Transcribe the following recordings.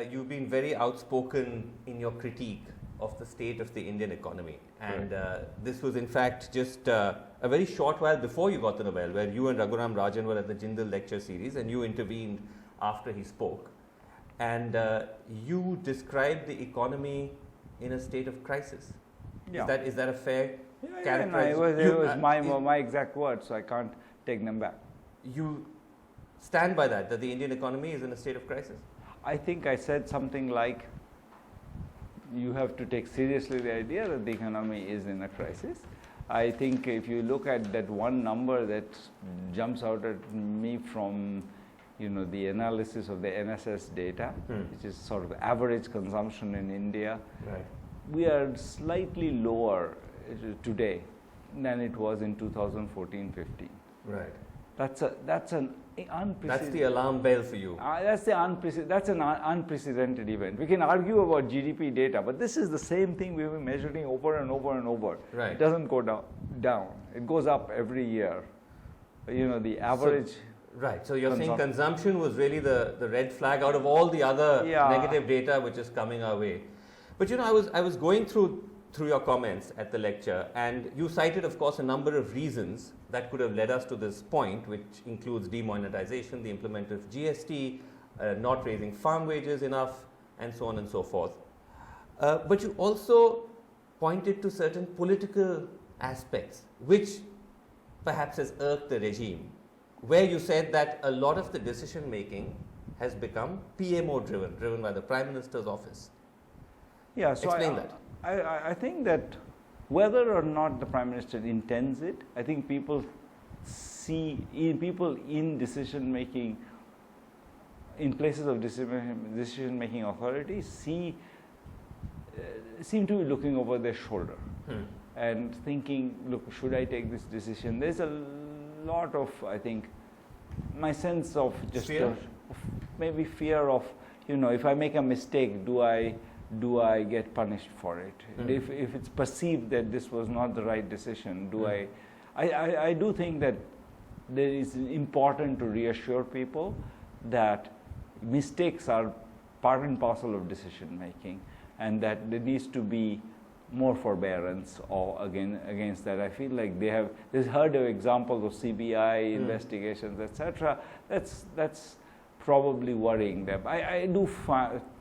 You've been very outspoken in your critique of the state of the Indian economy, and this was in fact just a very short while before you got the Nobel, where you and Raghuram Rajan were at the Jindal lecture series and you intervened after he spoke, and you described the economy in a state of crisis. Yeah. Is that a fair characterization? It was my exact words, so I can't take them back. You stand by that the Indian economy is in a state of crisis? I think I said something like, you have to take seriously the idea that the economy is in a crisis. I think if you look at that one number that jumps out at me from the analysis of the NSS data, which is sort of average consumption in India, right. We are slightly lower today than it was in 2014-15. Right. That's an unprecedented. That's the alarm bell for you. That's an unprecedented event. We can argue about GDP data, but this is the same thing we've been measuring over and over and over. Right. It doesn't go down. It goes up every year. The average. Right. So you're saying consumption was really the red flag out of all the other negative data which is coming our way. But I was going through your comments at the lecture, and you cited, of course, a number of reasons that could have led us to this point, which includes demonetization, the implementation of GST, not raising farm wages enough, and so on and so forth. But you also pointed to certain political aspects, which perhaps has irked the regime, where you said that a lot of the decision making has become PMO driven by the Prime Minister's office. Yeah, so explain that. I think that whether or not the Prime Minister intends it, I think people in decision making, in places of decision making authority, seem to be looking over their shoulder and thinking, look, should I take this decision? There's a lot of, I think, my sense of just maybe fear of, if I make a mistake, do I get punished for it? If it's perceived that this was not the right decision, I do think that it is important to reassure people that mistakes are part and parcel of decision making, and that there needs to be more forbearance against that. I feel like there's heard of examples of CBI investigations, etc. That's probably worrying them. I do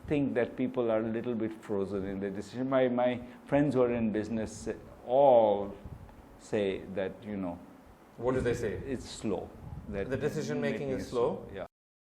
think that people are a little bit frozen in their decision. My friends who are in business all say that, What do they say? It's slow. That the decision making is slow? Yeah.